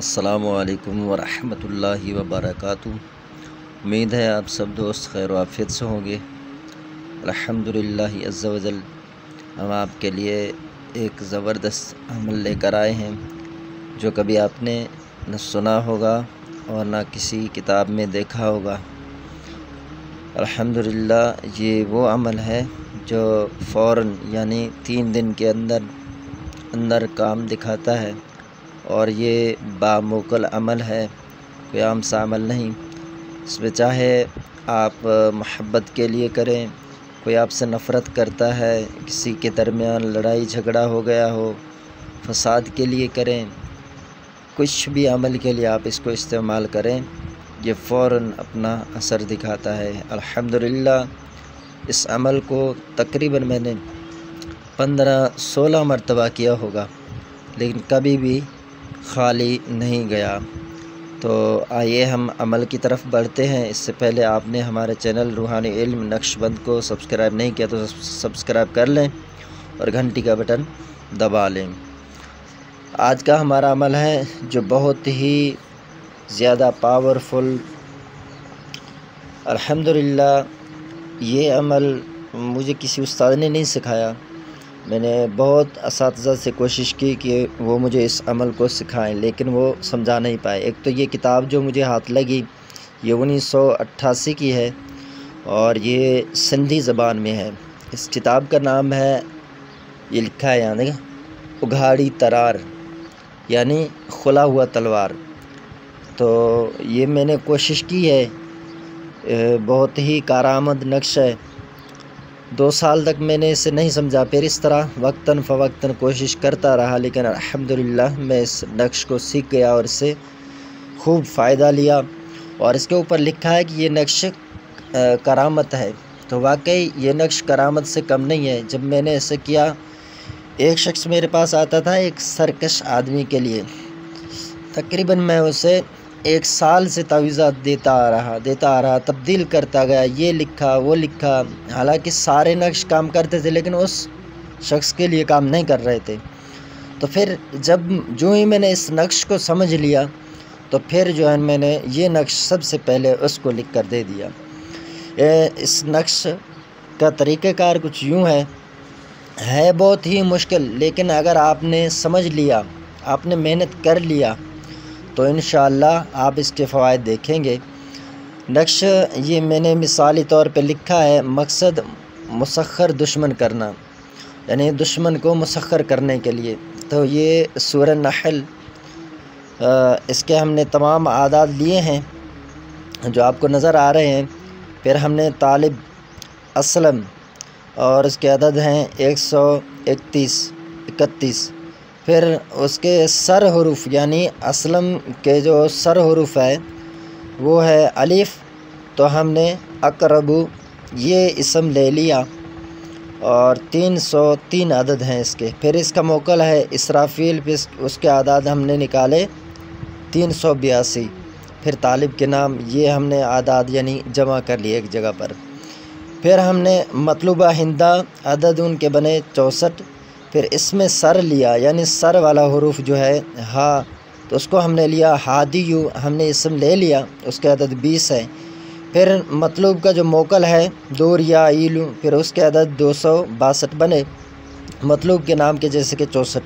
अस्सलामुअलैकुम वरहमतुल्लाहि वबरकातुहू। उम्मीद है आप सब दोस्त खैर आफियत से होंगे। अल्हम्दुलिल्लाह अज़्ज़ा वजल हम आपके लिए एक ज़बरदस्त अमल लेकर आए हैं जो कभी आपने न सुना होगा और ना किसी किताब में देखा होगा। अल्हम्दुलिल्लाह ये वो अमल है जो फ़ौरन यानी 3 दिन के अंदर अंदर काम दिखाता है और ये बामुकल अमल है, कोई आम सा अमल नहीं। इसमें चाहे आप मोहब्बत के लिए करें, कोई आपसे नफ़रत करता है, किसी के दरमियान लड़ाई झगड़ा हो गया हो, फ़साद के लिए करें, कुछ भी अमल के लिए आप इसको इस्तेमाल करें, ये फ़ौरन अपना असर दिखाता है। अल्हम्दुलिल्लाह इस अमल को तकरीबन मैंने 15-16 मरतबा किया होगा, लेकिन कभी भी खाली नहीं गया। तो आइए हम अमल की तरफ बढ़ते हैं। इससे पहले आपने हमारे चैनल रूहानी इल्म नक्शबंद को सब्सक्राइब नहीं किया तो सब्सक्राइब कर लें और घंटी का बटन दबा लें। आज का हमारा अमल है जो बहुत ही ज़्यादा पावरफुल। अल्हम्दुलिल्लाह ये अमल मुझे किसी उस्ताद ने नहीं सिखाया, मैंने बहुत असातिज़ा से कोशिश की कि वो मुझे इस अमल को सिखाएं, लेकिन वो समझा नहीं पाए। एक तो ये किताब जो मुझे हाथ लगी ये 1988 की है और ये सिंधी ज़बान में है। इस किताब का नाम है, ये लिखा है यहाँ देखा, उघाड़ी तरार यानी खुला हुआ तलवार। तो ये मैंने कोशिश की है, बहुत ही कारामद नक्श है। 2 साल तक मैंने इसे नहीं समझा, फिर इस तरह वक्तन फ़वक्तन कोशिश करता रहा, लेकिन अल्हम्दुलिल्लाह मैं इस नक्श को सीख गया और इससे खूब फ़ायदा लिया। और इसके ऊपर लिखा है कि ये नक्श करामत है, तो वाकई ये नक्श करामत से कम नहीं है। जब मैंने ऐसे किया, एक शख्स मेरे पास आता था एक सरकश आदमी के लिए, तकरीबन मैं उसे 1 साल से तावीज़ात देता आ रहा, तब्दील करता गया, ये लिखा वो लिखा। हालांकि सारे नक्श काम करते थे लेकिन उस शख्स के लिए काम नहीं कर रहे थे। तो फिर जो ही मैंने इस नक्श को समझ लिया, तो फिर जो है मैंने ये नक्श सबसे पहले उसको लिख कर दे दिया। इस नक्श का तरीक़ाकार कुछ यूँ है बहुत ही मुश्किल, लेकिन अगर आपने समझ लिया, आपने मेहनत कर लिया, तो इंशाअल्लाह आप इसके फ़वाइद देखेंगे। नक्श ये मैंने मिसाली तौर पे लिखा है, मकसद मुसख्खर दुश्मन करना, यानी दुश्मन को मुसख्खर करने के लिए। तो ये सूरह नहल, इसके हमने तमाम आदाद लिए हैं जो आपको नज़र आ रहे हैं। फिर हमने तालिब असलम और इसके अदद हैं 131। फिर उसके सर हुरूफ यानी असलम के जो सर हुरूफ है वो है अलिफ, तो हमने अकरबू ये इसम ले लिया और 303 अदद हैं इसके। फिर इसका मोकल है इसराफील, फिर उसके आदाद हमने निकाले 382। फिर तालिब के नाम, ये हमने आदाद यानी जमा कर लिए एक जगह पर। फिर हमने मतलूबा हिंदा, अदद उनके बने 64। फिर इसमें सर लिया यानी सर वाला हुरूफ जो है हा, तो उसको हमने लिया हादियू, हमने इसम ले लिया, उसके अदद 20 है। फिर मतलूब का जो मोकल है दूर या ईलू, फिर उसके अदद 262 बने मतलूब के नाम के जैसे कि 64।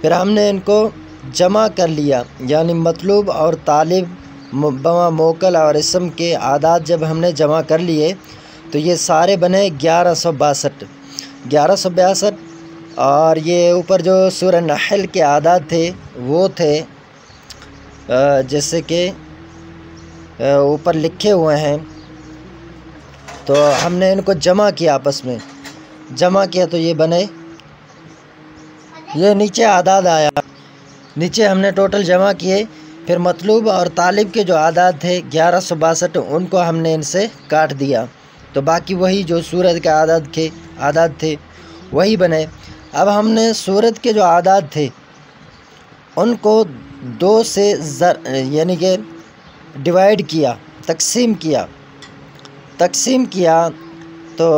फिर हमने इनको जमा कर लिया यानी मतलूब और तालिब मोकल और इसम के आदाद जब हमने जमा कर लिए तो ये सारे बने 1162। और ये ऊपर जो सूरह नहल के आदाद थे वो थे जैसे कि ऊपर लिखे हुए हैं। तो हमने इनको जमा किया, आपस में जमा किया तो ये बने, ये नीचे आदाद आया, नीचे हमने टोटल जमा किए। फिर मतलूब और तालिब के जो आदाद थे 1162, उनको हमने इनसे काट दिया, तो बाकी वही जो सूरत के आदाद थे वही बने। अब हमने सूरत के जो आदाद थे उनको 2 से यानी कि डिवाइड किया, तकसीम किया। तो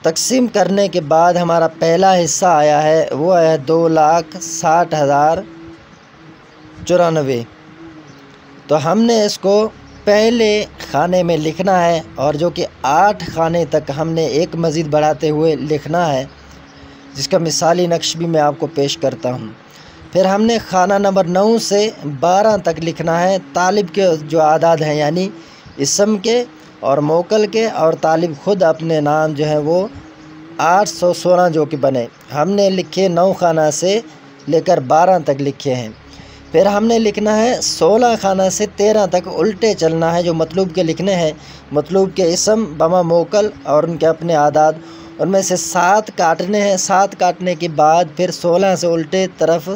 तकसीम करने के बाद हमारा पहला हिस्सा आया है, वो है 2,60,000 94। तो हमने इसको पहले खाने में लिखना है और जो कि 8 खाने तक हमने एक मज़ीद बढ़ाते हुए लिखना है, जिसका मिसाली नक्श भी मैं आपको पेश करता हूँ। फिर हमने खाना नंबर 9 से 12 तक लिखना है तालिब के जो आदाद हैं, यानी इसम के और मोकल के, और तालिब ख़ुद अपने नाम जो है वो 816 जो कि बने हमने लिखे 9 खाना से लेकर 12 तक लिखे हैं। फिर हमने लिखना है 16 खाना से 13 तक उल्टे चलना है, जो मतलूब के लिखने हैं, मतलूब के इसम बमा मोकल और उनके अपने आदाद, उनमें से 7 काटने हैं। 7 काटने के बाद फिर 16 से उल्टे तरफ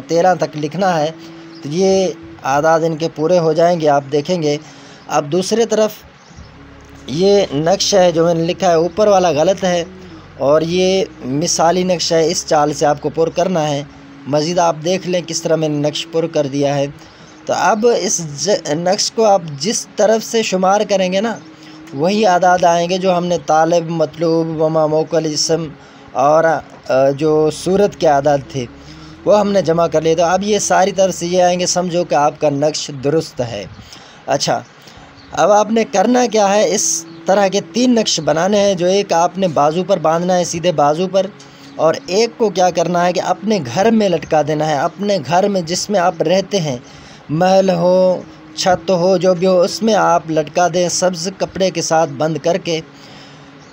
13 तक लिखना है। तो ये आदाद इनके पूरे हो जाएंगे, आप देखेंगे। अब दूसरे तरफ ये नक्शा है जो मैंने लिखा है, ऊपर वाला गलत है और ये मिसाली नक्शा है, इस चाल से आपको पुर करना है। मज़ीद आप देख लें किस तरह मैंने नक्श पुर कर दिया है। तो अब इस नक्श को आप जिस तरफ से शुमार करेंगे ना, वही आदाद आएंगे जो हमने तालिब, मतलूब, वमा, मोकल, इसम और जो सूरत के आदाद थे वो हमने जमा कर लिए। तो अब ये सारी तरफ से ये आएंगे, समझो कि आपका नक्श दुरुस्त है। अच्छा, अब आपने करना क्या है, इस तरह के 3 नक्श बनाने हैं। जो एक आपने बाजू पर बांधना है, सीधे बाजू पर, और एक को क्या करना है कि अपने घर में लटका देना है। अपने घर में जिसमें आप रहते हैं, महल हो, छत हो, जो भी हो, उसमें आप लटका दें सब्ज़ कपड़े के साथ बंद करके।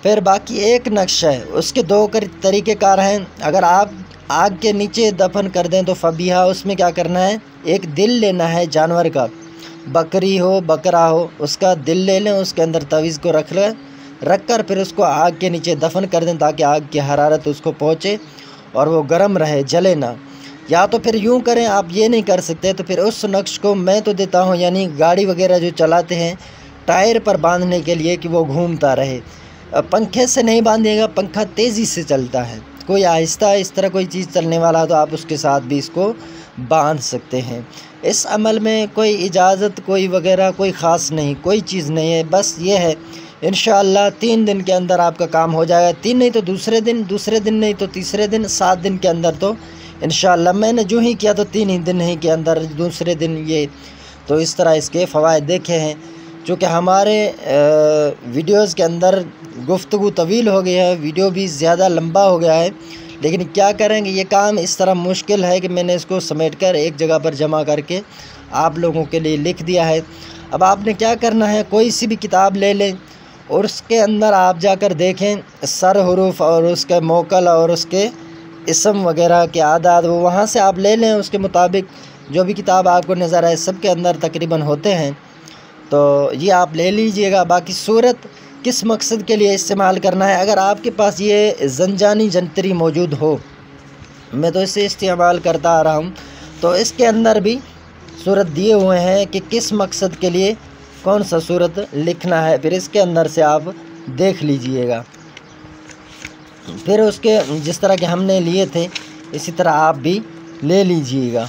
फिर बाकी एक नक्शा है, उसके 2 तरीक़ेकार हैं। अगर आप आग के नीचे दफन कर दें तो फबीहा, उसमें क्या करना है, एक दिल लेना है जानवर का, बकरी हो, बकरा हो, उसका दिल ले लें, उसके अंदर तवीज़ को रख कर फिर उसको आग के नीचे दफन कर दें, ताकि आग की हरारत उसको पहुँचे और वो गर्म रहे, जले ना। या तो फिर यूँ करें, आप ये नहीं कर सकते तो फिर उस नक्श को मैं तो देता हूँ, यानी गाड़ी वगैरह जो चलाते हैं टायर पर बांधने के लिए कि वो घूमता रहे। पंखे से नहीं बांधिएगा, पंखा तेज़ी से चलता है, कोई आहिस्ता इस तरह कोई चीज़ चलने वाला तो आप उसके साथ भी इसको बांध सकते हैं। इस अमल में कोई इजाज़त कोई वगैरह कोई ख़ास नहीं, कोई चीज़ नहीं है, बस ये है इंशाअल्लाह 3 दिन के अंदर आपका काम हो जाएगा। 3 नहीं तो दूसरे दिन नहीं तो तीसरे दिन, 7 दिन के अंदर तो इंशाअल्लाह। मैंने जो ही किया तो 3 ही दिन ही के अंदर, दूसरे दिन ये। तो इस तरह इसके फ़वाइद देखे हैं। चूँकि हमारे वीडियोज़ के अंदर गुफ्तगू तवील हो गया है, वीडियो भी ज़्यादा लंबा हो गया है, लेकिन क्या करेंगे, ये काम इस तरह मुश्किल है कि मैंने इसको समेटकर एक जगह पर जमा करके आप लोगों के लिए लिख दिया है। अब आपने क्या करना है, कोई सी भी किताब ले लें और उसके अंदर आप जाकर देखें सर हुरूफ और उसके मोकल और उसके इसम वगैरह के आदाद, वो वहाँ से आप ले लें, उसके मुताबिक जो भी किताब आपको नज़र आए सब के अंदर तकरीबन होते हैं, तो ये आप ले लीजिएगा। बाकी सूरत किस मकसद के लिए इस्तेमाल करना है, अगर आपके पास ये जंजानी जंतरी मौजूद हो, मैं तो इसे इस्तेमाल करता आ रहा हूँ, तो इसके अंदर भी सूरत दिए हुए हैं कि किस मकसद के लिए कौन सा सूरत लिखना है, फिर इसके अंदर से आप देख लीजिएगा। फिर उसके जिस तरह के हमने लिए थे इसी तरह आप भी ले लीजिएगा।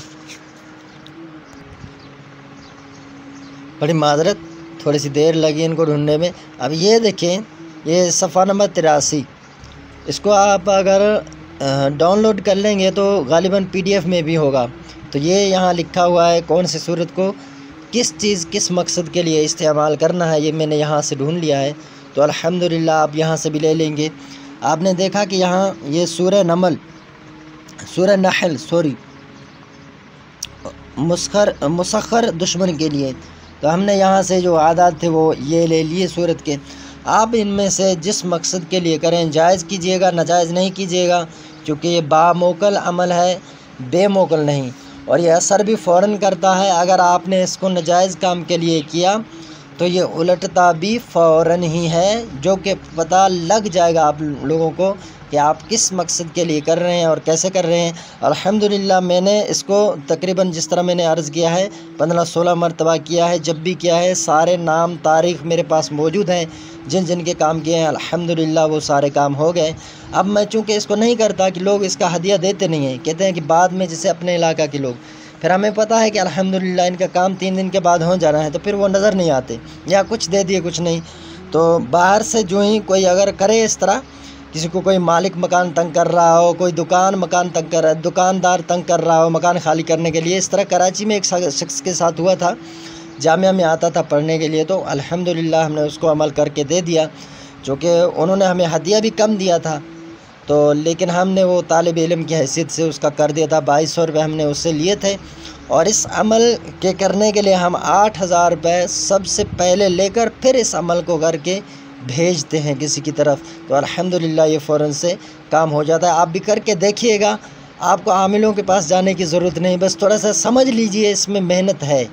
बड़ी माजरत, थोड़ी सी देर लगी इनको ढूंढने में। अब ये देखें, ये सफ़ा नंबर 83, इसको आप अगर डाउनलोड कर लेंगे तो गालिबन PDF में भी होगा। तो ये यहाँ लिखा हुआ है कौन सी सूरत को किस चीज़ किस मकसद के लिए इस्तेमाल करना है, ये मैंने यहाँ से ढूंढ लिया है। तो अल्हम्दुलिल्लाह आप यहाँ से भी ले लेंगे। आपने देखा कि यहाँ ये सूरह नहल मुसख्खर दुश्मन के लिए, तो हमने यहाँ से जो आदात थे वो ये ले लिए सूरत के। आप इनमें से जिस मकसद के लिए करें, जायज़ कीजिएगा, नाजायज़ नहीं कीजिएगा, क्योंकि ये बामोकल अमल है, बेमोकल नहीं, और ये असर भी फ़ौरन करता है। अगर आपने इसको नाजायज़ काम के लिए किया तो ये उलटता भी फ़ौरन ही है, जो कि पता लग जाएगा आप लोगों को कि आप किस मकसद के लिए कर रहे हैं और कैसे कर रहे हैं। अल्हम्दुलिल्लाह मैंने इसको तकरीबन जिस तरह मैंने अर्ज़ किया है 15-16 मरतबा किया है। जब भी किया है सारे नाम तारीख़ मेरे पास मौजूद हैं, जिन जिन के काम किए हैं अल्हम्दुलिल्लाह वो सारे काम हो गए। अब मैं चूँकि इसको नहीं करता कि लोग इसका हदिया देते नहीं हैं, कहते हैं कि बाद में जैसे अपने इलाका के लोग, फिर हमें पता है कि अल्हम्दुलिल्लाह इनका काम 3 दिन के बाद हो जाना है, तो फिर वो नज़र नहीं आते, या कुछ दे दिए कुछ नहीं। तो बाहर से जो ही कोई अगर करे इस तरह किसी को कोई मालिक मकान तंग कर रहा हो, कोई मकान तंग कर रहा है, दुकानदार तंग कर रहा हो मकान खाली करने के लिए। इस तरह कराची में एक शख्स के साथ हुआ था, जामिया में आता था पढ़ने के लिए, तो अल्हम्दुलिल्लाह हमने उसको अमल करके दे दिया, जो कि उन्होंने हमें हदिया भी कम दिया था, तो लेकिन हमने वो तालिब इल्म की हैसियत से उसका कर दिया था। 2200 रुपये हमने उससे लिए थे, और इस अमल के करने के लिए हम 8000 रुपये सबसे पहले लेकर फिर इस अमल को करके भेजते हैं किसी की तरफ, तो अल्हम्दुलिल्लाह ये फ़ौरन से काम हो जाता है। आप भी करके देखिएगा, आपको आमिलों के पास जाने की ज़रूरत नहीं, बस थोड़ा सा समझ लीजिए इसमें मेहनत है।